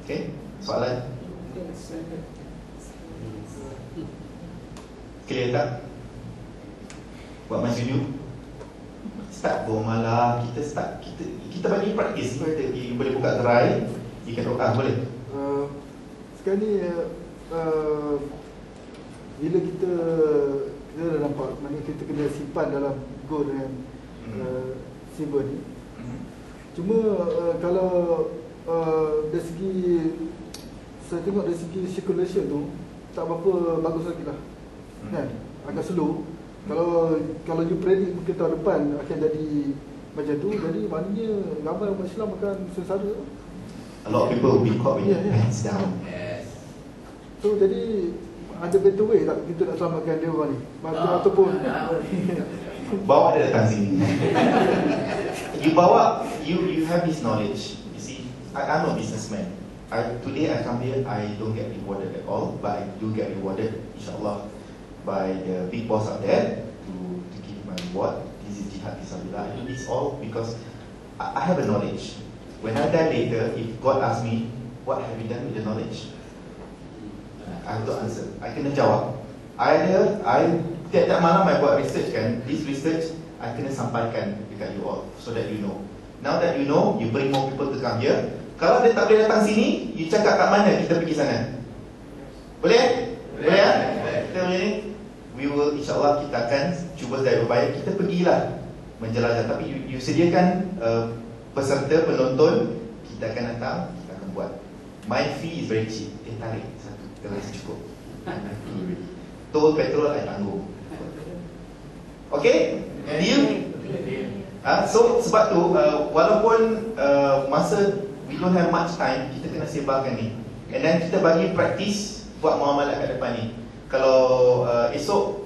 Okay, soalan? Clear tak? Buat masa dulu start malam, kita bagi praktis. You boleh buka gerai, you can boleh. Sekarang ni bila kita dah nampak, maknanya kita kena simpan dalam gold dengan silver ni. Cuma kalau dari segi, saya tengok dari segi circulation tu tak berapa bagus lagi lah, kan? Agak slow. Kalau you predict mungkin tahun depan akan jadi macam tu, jadi maknanya ramai umat Islam akan sengsara. A lot of people will be caught with their pants down. So jadi ada better way tak kita nak selamatkan dia orang ni? Ataupun bawa dia datang sini. You have this knowledge. You see, I'm a businessman. Today I come here, I don't get rewarded at all, but I do get rewarded, insyaAllah, by the big boss out there to give my reward. This is jihad fisabilillah. I do this all because I have a knowledge. When I die later, if God asks me, what have you done with the knowledge? I have to answer. I kena jawab. Tiap-tiap malam I buat research kan. This research I kena sampaikan dekat you all, so that you know. Now that you know, you bring more people to come here. Kalau dia tak boleh datang sini, you cakap kat mana kita pergi sana. Boleh? Boleh ya? Kita macam ni. We will, insyaAllah kita akan cuba sedaya berbaik. Kita pergilah menjelajah. Tapi you sediakan peserta, penonton. Kita akan datang, kita akan buat. My fee is very cheap. Tarik satu, kita rasa cukup. Tol, petrol, I tanggung. Okay? Deal? So sebab tu walaupun masa we don't have much time, kita kena sebarkan ni. And then kita bagi praktis buat muamalat kat depan ni. Kalau esok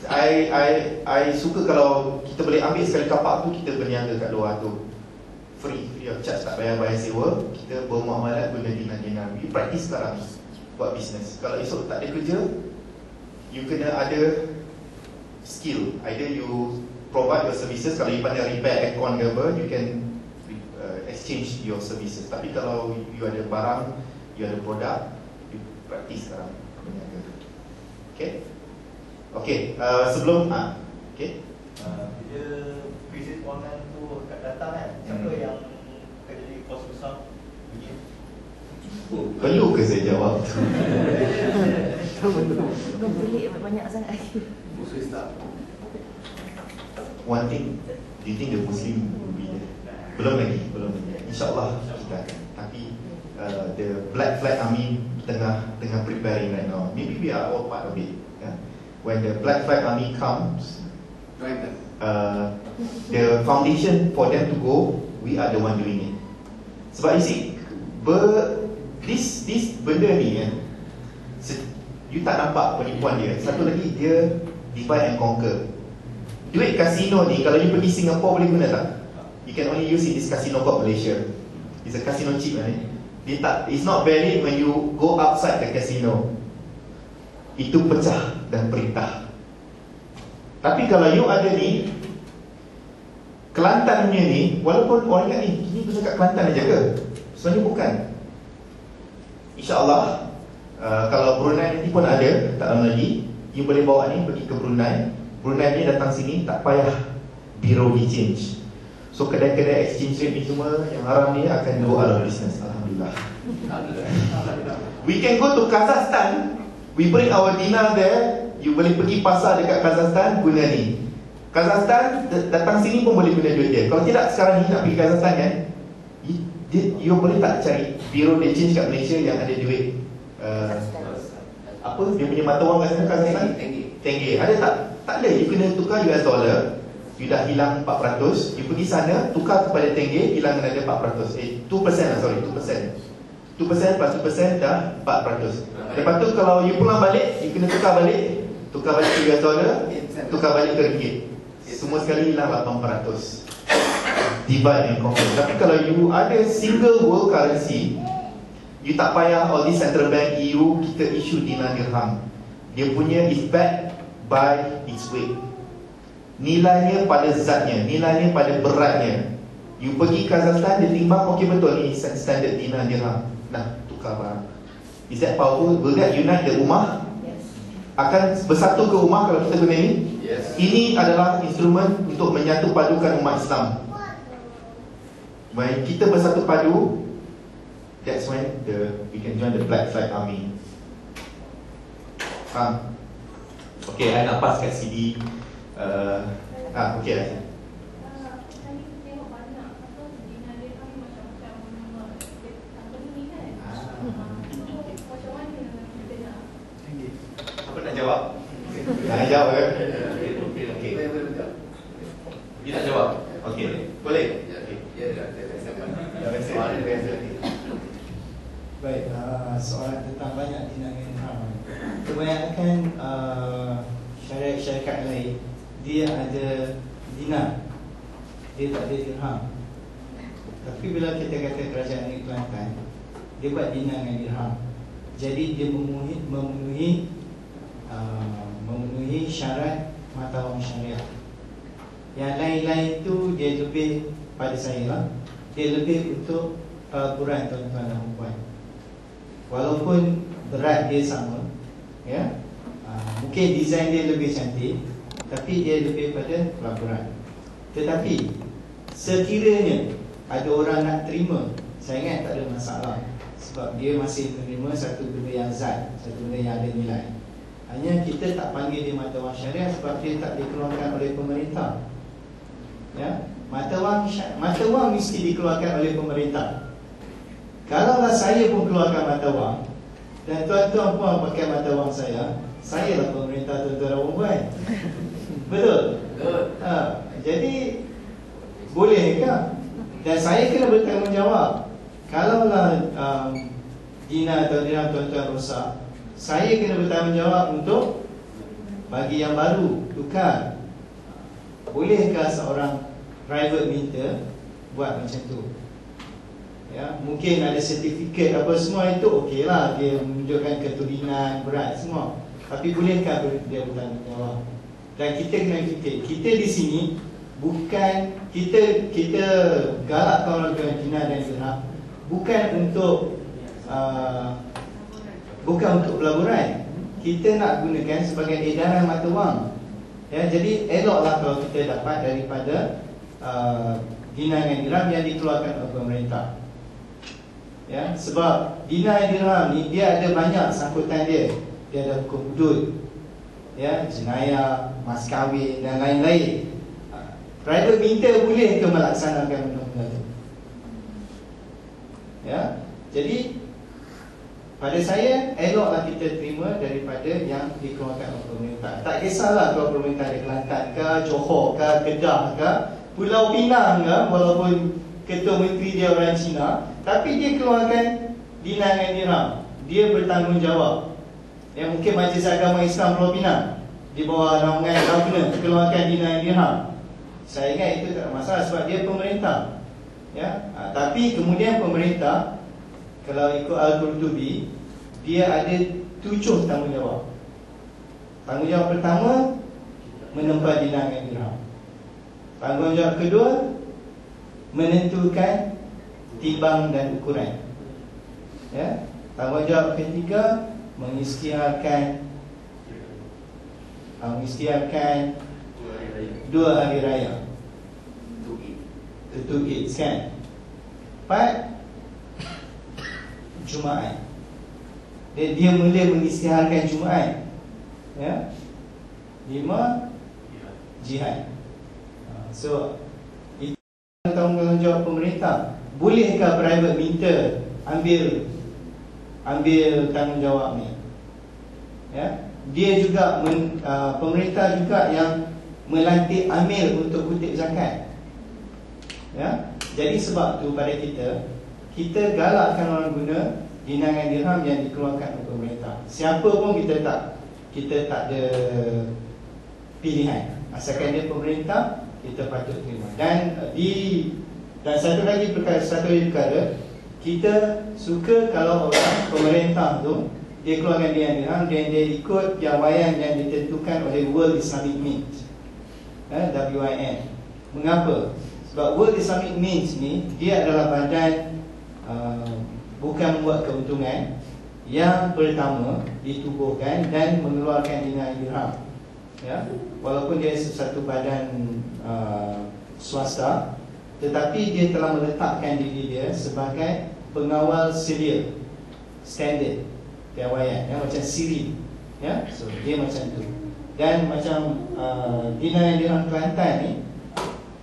I suka kalau kita boleh ambil sekali kapak tu, kita berniaga kat luar tu free of charge, tak bayar sewa. Kita bermuamalat guna dinar-dinar. We praktis sekarang buat bisnes. Kalau esok tak ada kerja, you kena ada skill. Either you provide your services. Kalau you pandai repair aircon ke apa, you can exchange your services. Tapi kalau you ada barang, you ada produk, you praktis sekarang berniaga. Okay? Okay, sebelum okay. Bila krisis kewangan tu akan datang kan, siapa yang akan jadi kos besar? Perlu ke saya jawab tu? Bukan pelik banyak sangat lagi. One thing, do you think the Muslim will be there? Belum lagi. InsyaAllah kita akan. Tapi the Black Flag Army tengah preparing right now. Maybe we are all part of it. When the Black Flag Army comes, the foundation for them to go, we are the one doing it. Sebab you see, this benda ni kan, you tak nampak penipuan dia. Satu lagi, dia divide and conquer. Duit kasino ni, kalau you pergi Singapore boleh guna tak? You can only use in this casino called Malaysia. It's a casino chip kan. It's not valid when you go outside the casino. Itu pecah dan perintah. Tapi kalau you ada ni, Kelantan punya ni, walaupun orang ingat ni, ini tu cakap Kelantan aja ke? Sebenarnya bukan. InsyaAllah kalau Brunei nanti pun ada, tak lama lagi, you boleh bawa ni pergi ke Brunei. Brunei ni datang sini, tak payah biro di change. So kedai-kedai exchange rate ni semua yang haram ni akan go out of business. Alhamdulillah. We can go to Kazakhstan. We bring our dinar there. You boleh pergi pasar dekat Kazakhstan, guna ni. Kazakhstan datang sini pun boleh guna duit dia. Kalau tidak sekarang ni nak pergi Kazakhstan kan, you boleh tak cari biro de change kat Malaysia yang ada duit apa dia punya mata wang kat sana, Kazakhstan? Tenge. Ada tak? Tak ada. You kena tukar US dollar. You dah hilang 400. You pergi sana, tukar kepada tenge, hilang ada 400. 2% lah, sorry, 2%. 2% plus 2% dah 400. Lepas tu kalau you pulang balik, you kena tukar balik ke US dollar, tukar balik ke ringgit. Semua sekali hilang 800. Divide and conquer. Tapi kalau you ada single world currency, you tak payah all this central bank, EU, kita issue dinar dirham. Dia punya is backed by its weight. Nilainya pada zatnya, nilainya pada beratnya. You pergi Kazakhstan, dia timbang, okey betul ni standard dinar dirham. Nah, tukar barang. Is that powerful? Will that unite the ummah? Yes. Akan bersatu ke ummah kalau kita guna ini? Yes. Ini adalah instrumen untuk menyatu padukan umat Islam. When kita bersatu padu, that's when we can join the Black Flag Army. Faham? Okay, I nak pass kat CD. Okay. Apa nak jawab? Jangan jawab kan? Okay. Dia nak jawab? Okay, boleh? Baik, soalan tentang banyak dinangan ihram. Kebanyakan syarikat lain dia ada dinar, dia tak ada dirham. Tapi bila kita kata kerajaan negeri Kelantan, dia buat dinar dengan dirham. Jadi dia memenuhi syarat mata wang syariah. Yang lain-lain tu dia lebih pada saya lah, dia lebih untuk pelaburan tuan-tuan dan puan. Walaupun berat dia sama, ya, mungkin design dia lebih cantik, tapi dia lebih pada pelaburan. Tetapi sekiranya ada orang nak terima, saya ingat tak ada masalah, sebab dia masih menerima satu benda yang zat, satu benda yang ada nilai. Hanya kita tak panggil dia mata wang syariah sebab dia tak dikeluarkan oleh pemerintah. Ya, mata wang mesti dikeluarkan oleh pemerintah. Kalaulah saya pun keluarkan mata wang dan tuan-tuan pun pakai mata wang saya lah pemerintah tuan-tuan dan puan. Betul? Jadi boleh ke? Dan saya kena bertanggungjawab. Kalaulah dinar atau dirham tuan-tuan rosak, saya kena bertanggungjawab untuk bagi yang baru, tukar. Bolehkah seorang private minta buat macam tu? Ya, mungkin ada sertifikat apa semua itu okeylah, dia menunjukkan keturunan berat semua. Tapi bolehkah dia bertanggungjawab? Dan kita kena fikir, kita di sini bukan kita galakkan orang dengan dinar dan dirham bukan untuk pelaburan. Kita nak gunakan sebagai edaran mata wang. Ya, jadi eloklah kalau kita dapat daripada dinar dan dirham yang dikeluarkan oleh pemerintah. Ya, sebab dinar dan dirham ni dia ada banyak sangkutan dia. Dia ada hukum hudud, ya, jenayah, mas kahwin dan lain-lain. Private minta boleh ke melaksanakan benda-benda itu? Ya, jadi pada saya eloklah kita terima daripada yang dikeluarkan oleh pemerintah. Tak kisahlah kalau pemerintah di Kelantan ke, Johor ke, Kedah ke, Pulau Pinang ke, walaupun ketua menteri dia orang Cina, tapi dia keluarkan dinar dan dirham, dia bertanggungjawab. Ya, mungkin Majlis Agama Islam Pulau Pinang di bawah naungan governor keluarkan dinar dan dirham. Saya ingat itu tak ada masalah sebab dia pemerintah. Ya, tapi kemudian pemerintah kalau ikut Al-Qurtubi, dia ada 7 tanggungjawab. Tanggungjawab pertama, menempa dinar dan dirham. Tanggungjawab kedua, menentukan timbang dan ukuran. Ya, tanggungjawab ketiga, mengisytiharkan 2 hari raya. Itu kan. 4, Jumaat. Dia mula mengisytiharkan Jumaat. Ya. 5, jihad. So itu tanggungjawab pemerintah. Bolehkah private minta ambil tanggungjawab ni? Ya. Dia juga pemerintah juga yang melantik amil untuk kutip zakat. Ya. Jadi sebab tu pada kita galakkan orang guna dinar dan dirham yang dikeluarkan oleh pemerintah. Siapa pun kita tak ada pilihan. Asalkan dia pemerintah, kita patut terima. Dan satu lagi perkara, kita suka kalau orang pemerintah tu dia keluarkan dinar dan dirham dan dia ikut piawaian yang ditentukan oleh World Islamic Mint, WIM. Mengapa? Sebab World Islamic Mint ni dia adalah badan bukan membuat keuntungan. Yang pertama, ditubuhkan dan mengeluarkan dinar dirham, ya, walaupun dia satu badan swasta, tetapi dia telah meletakkan diri dia sebagai pengawal sedia standard piawaian, ya, macam siri, ya, so dia macam tu. Dan macam dinar dirham Kelantan ni,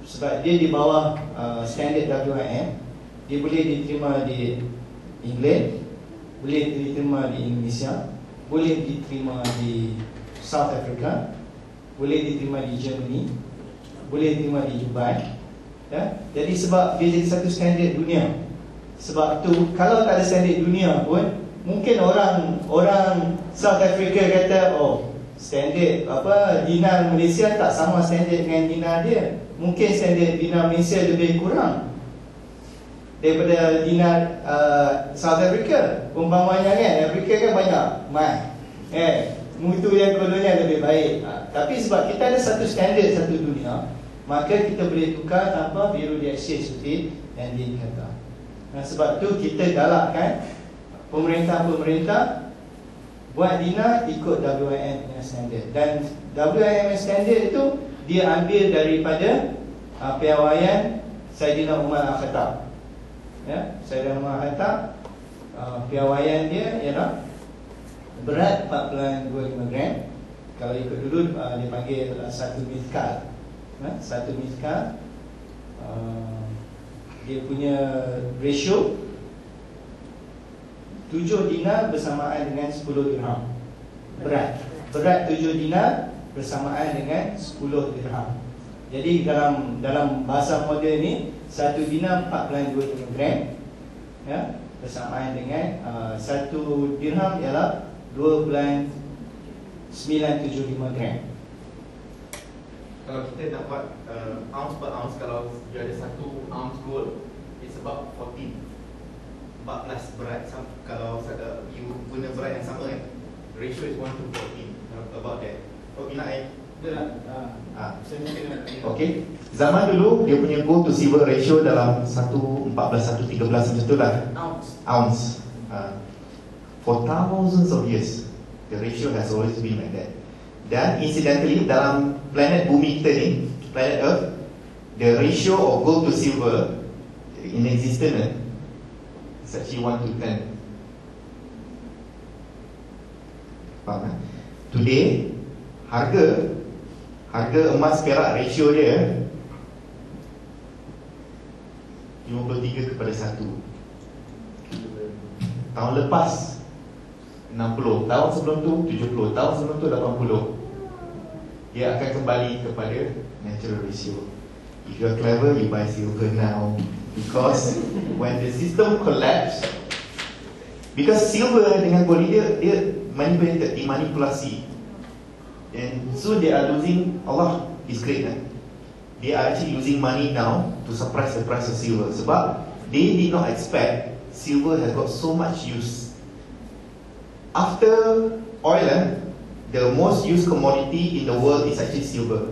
sebab dia di bawah standard WIM, dia boleh diterima di England, boleh diterima di Indonesia, boleh diterima di South Africa, boleh diterima di Germany, boleh diterima di Dubai, ya? Jadi sebab dia jadi satu standard dunia. Sebab tu kalau tak ada standard dunia pun, mungkin orang South Africa kata, oh, standard dinar Malaysia tak sama standard dengan dinar dia. Mungkin standard dinar Malaysia lebih kurang daripada dinar South Africa. Umpamanya kan, Afrika kan banyak mutu yang kodolnya lebih baik. Tapi sebab kita ada satu standard satu dunia, maka kita boleh tukar tanpa biru di exchange seperti yang dia kata. Sebab tu kita galakkan pemerintah buat dinar ikut WIM yang standard. Dan WIM yang standard itu dia ambil daripada piawaian Saidina Umar Al-Khattab. Ya, Saidina Umar Al-Khattab, piawaian dia ialah berat 4.25 gram. Kalau ikut dulu dia panggil satu mithqal. Satu mithqal, dia punya ratio 7 dinar bersamaan dengan 10 dirham. Berat 7 dinar bersamaan dengan 10 dirham. Jadi dalam bahasa moden ni, 1 dinar 4.25 gram, ya, bersamaan dengan 1 dirham ialah 2.975 gram. Kalau kita nak buat ounce per ounce, kalau dia ada 1 ounce gold, it's about 14 berat. Kalau you guna berat yang sama kan, ratio is 1 to 14, about that. Okay, nak okay. Zaman dulu dia punya gold to silver ratio dalam 1:14, 1:13 macam tu lah. Ounce. For thousands of years, the ratio has always been like that. Dan incidentally, dalam planet bumi kita ni, planet Earth, the ratio of gold to silver in existence is actually 1 to 10. Faham kan? Today, harga emas perak ratio dia 53:1. Tahun lepas 60, tahun sebelum tu 70, tahun sebelum tu 80. Dia akan kembali kepada natural ratio. If you are clever, you buy silver now, because when the system collapse, because silver dengan gold dia manipulated, dimanipulasi, and so they are losing. Allah is great, kan? They are actually losing money now to suppress the price of silver, sebab they did not expect silver has got so much use. After oil, the most used commodity in the world is actually silver.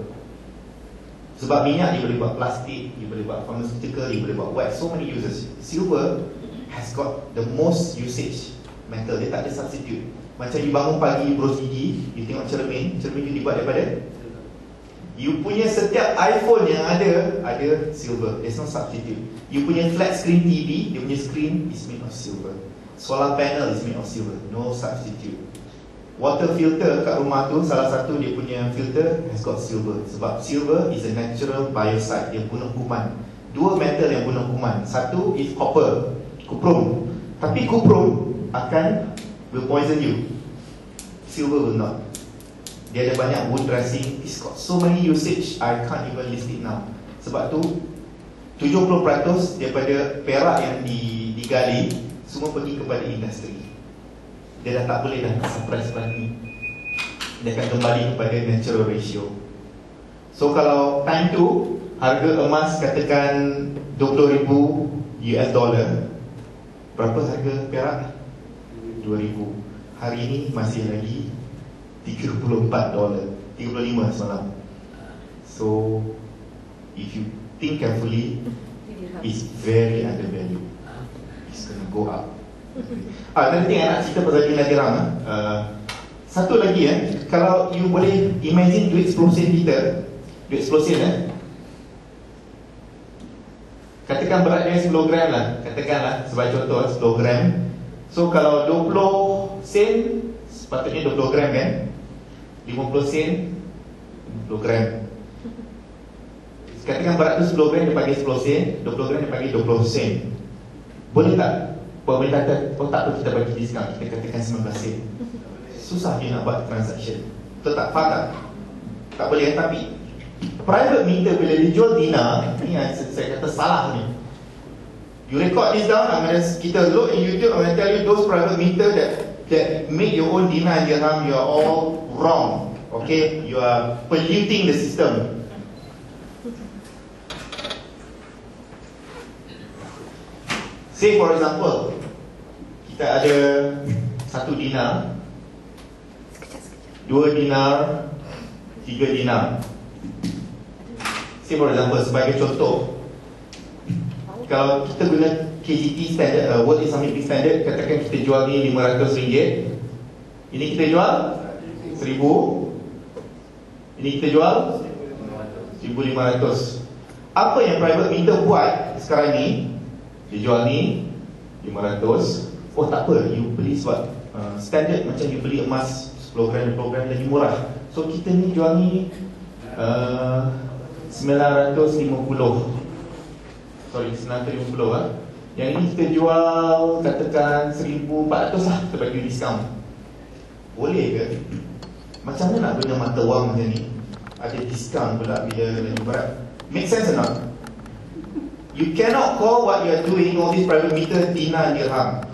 Sebab minyak dia boleh buat plastik, dia boleh buat pharmaceutical, dia boleh buat wax, so many uses. Silver has got the most usage metal, dia tak ada substitute. Macam you bangun pagi, bros gigi, you tengok cermin you dibuat daripada, you punya setiap iPhone yang ada silver, there's no substitute. You punya flat screen TV, dia punya screen is made of silver. Solar panel is made of silver, no substitute. Water filter kat rumah tu, salah satu dia punya filter has got silver. Sebab silver is a natural biocide, dia bunuh kuman. Dua metal yang bunuh kuman, satu is copper, kuprum. Tapi kuprum will poison you, silver will not. Dia ada banyak wood dressing, it's got so many usage, I can't even list it now. Sebab tu 70% daripada perak yang digali semua pergi kepada industri. Dia dah tak boleh dah suppress lagi. Dia akan kembali kepada natural ratio. So kalau time tu harga emas katakan 20,000 US dollar, berapa harga perak? 2,000. Hari ini masih lagi $34, 35 semalam. So if you think carefully, it's very undervalued. It's gonna go up. Nanti nak cerita pasal dinar dirham. Satu lagi kalau you boleh imagine duit 10 sen kita, duit 10 sen katakan beratnya 10 gram lah, katakanlah sebagai contoh 10 gram. So kalau 20 sen sepatutnya 20 gram kan, 50 sen 20 gram. Katakan berat tu 10 gram dia bagi 10 sen, 20 gram dia bagi 20 sen. Boleh tak pemerintah kata, oh tak apa kita bagi diskaun, kita katakan 19 sen. Susah dia nak buat transaction. Betul tak? Faham tak? Tak boleh. Tapi private meter bila dijual dinar, ni yang saya kata salah ni. You record this down, kita look in YouTube, I'm going to tell you those private meter that make your own dinar dirham, you are all wrong. Okay? You are polluting the system. Say for example, kita ada 1 dinar, 2 dinar, 3 dinar. Say for example, sebagai contoh, kalau kita guna KGT standard, World Islamic Standard, katakan kita jual ni RM500, ini kita jual 1,000, ini kita jual 1,500. Apa yang private meter buat sekarang ni, dia jual ni 500. Oh tak apa, you beli sebab standard macam you beli emas 10 gram, 20 gram lagi murah. So kita ni jual ni 950. Sorry, 950 Yang ini kita jual katakan 1,400 lah, kita bagi diskaun. Boleh ke? Macam mana nak guna mata wang macam ni? Ada diskaun pula bila lagi berat. Make sense or not? You cannot call what you are doing, all this private meter, dinar dirham.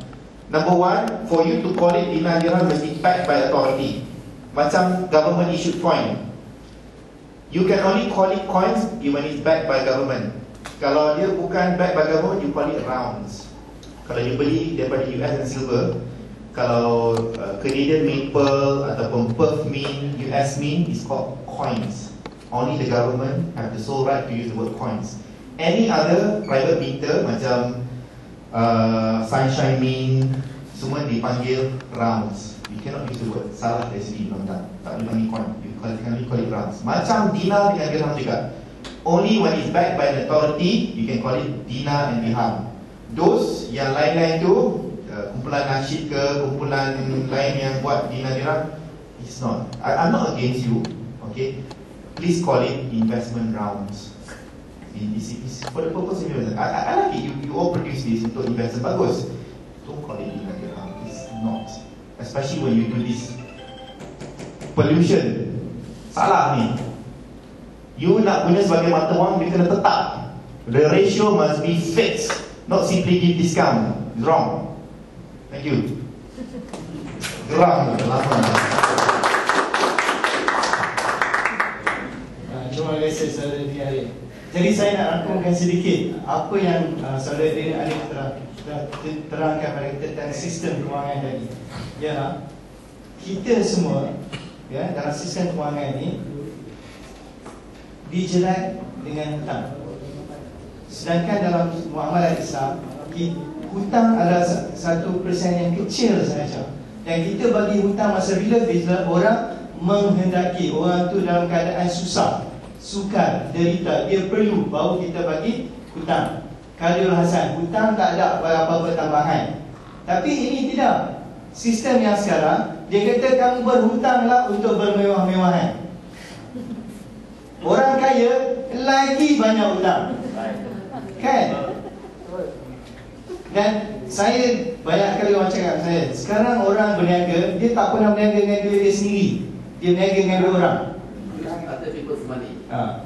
Number one, for you to call it dinar dirham mesti backed by authority. Macam government issued coin. You can only call it coins when it's backed by government. Kalau dia bukan backed by government, you call it rounds. Kalau you beli daripada US and silver, kalau Canadian maple ataupun Perth mint, US mint, is called coins. Only the government have the sole right to use the word coins. Any other private meter macam Sunshine Mint, semua dipanggil rounds. You cannot use the word, salah dari segi undang-undang. Tak boleh panggil coin, you can call it rounds. Macam dinar dengan dirham juga. Only when it's backed by an authority, you can call it dinar and dirham. Those yang lain-lain tu, kumpulan nasyid ke, kumpulan lain yang buat dinar dirham, it's not. I'm not against you, okay? Please call it investment rounds. It's for the purpose of investment. I like it. You all produce this untuk investment, bagus. Don't call it dinar dirham. It's not. Especially when you do this pollution. Salah ni. You nak guna sebagai mata wang, dia kena tetap. The ratio must be fixed, not simply give discount. It's wrong. Thank you. Geram. Terima kasih Saudara Dini. Jadi saya nak rangkumkan sedikit apa yang Saudara Dini Arif terangkan pada kita tentang sistem kewangan tadi. Ya, kita semua dalam sistem kewangan ini dijerat dengan hutang. Sedangkan dalam muamalah Islam, hutang adalah 1% yang kecil sahaja. Dan kita bagi hutang masa bila orang menghendaki, orang tu dalam keadaan susah, sukar, derita, dia perlu, baru kita bagi hutang. Khalil Hasan, hutang tak ada apa-apa tambahan. Tapi ini tidak. Sistem yang sekarang, dia kata kamu berhutanglah untuk bermewah-mewahan. Orang kaya lagi banyak hutang, kan? Dan saya banyak kali orang cakap saya, sekarang orang berniaga, dia tak pernah berniaga dengan duit dia sendiri, dia berniaga dengan dua orang.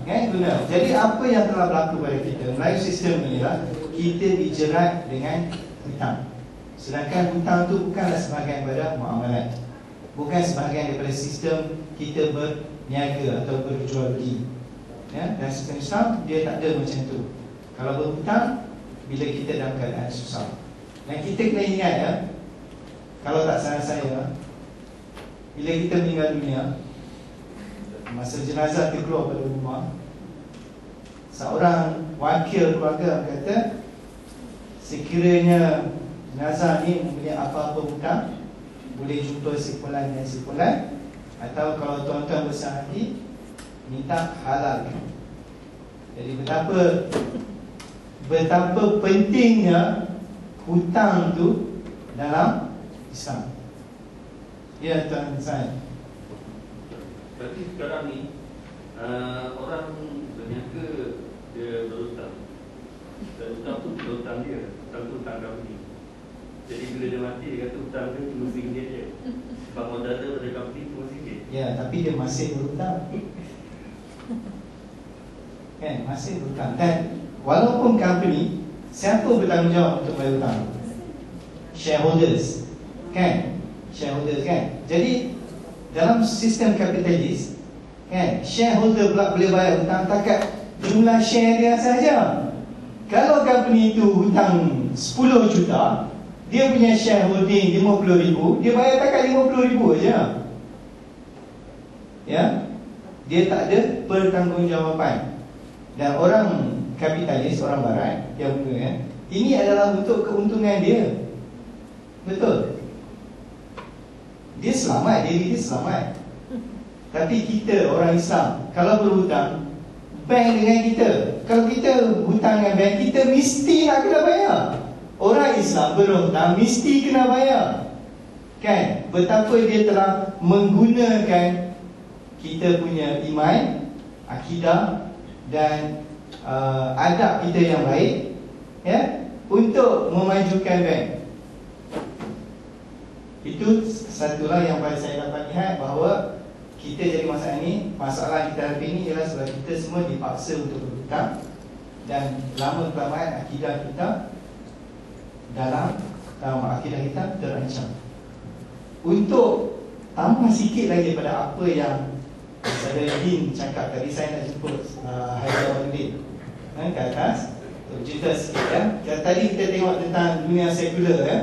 Kan? Benar. Jadi apa yang telah berlaku pada kita melalui sistem ini lah, kita dijerat dengan hutang. Sedangkan hutang tu bukanlah sebahagian daripada muamalat, bukan sebahagian daripada sistem kita berniaga atau berjual beli. Ya? Dan sistem Islam dia tak ada macam tu. Kalau berhutang bila kita dalam keadaan susah. Dan kita kena ingat kalau tak salah saya, bila kita meninggal dunia, masa jenazah terkeluar pada rumah, seorang wakil keluarga kata, sekiranya Nazar ni mempunyai apa-apa hutang, boleh jumpa simpulan dan simpulan. Atau kalau tuan-tuan besar hati, minta halalkan. Jadi betapa pentingnya hutang tu dalam Islam. Ya tuan saya. Tapi sekarang ni orang berniaga dia berhutang. Dan hutang tu hutang dia, hutang tu hutang company. Jadi bila dia mati dia kata hutang dia cuma RM1 je. Sebab modal dia pada company cuma RM1. Ya, tapi dia masih berhutang. Kan, masih berhutang. Dan walaupun company, siapa bertanggungjawab untuk bayar hutang? Shareholders. Kan? Shareholders kan. Jadi dalam sistem kapitalis, kan, shareholder pula boleh bayar hutang takat jumlah share dia saja. Kalau company itu hutang 10 juta, dia punya shareholding 50,000, dia bayar takat 50,000 aja. Ya. Dia tak ada pertanggungjawaban. Dan orang kapitalis, orang barat yang punya, ini adalah untuk keuntungan dia. Betul. Dia selamat, diri dia selamat. Tapi kita orang Islam, kalau berhutang, bank dengan kita, kalau kita hutang dengan bank, kita mesti nak kena bayar. Orang Islam berhutang mesti kena bayar. Kan? Betapa dia telah menggunakan kita punya iman, akidah dan adab kita yang baik, ya, untuk memajukan bank. Itu satulah yang paling saya dapat lihat, bahawa kita jadi masalah kita hadapi ini ialah sebab kita semua dipaksa untuk berhutang. Dan lama kelamaan akidah kita dalam akidah kita terancam. Untuk tambah sikit lagi pada apa yang Sadruddin cakap tadi, saya nak jemput Haidaruddin ke atas untuk cerita sikit, ya. Tadi kita tengok tentang dunia sekular, ya.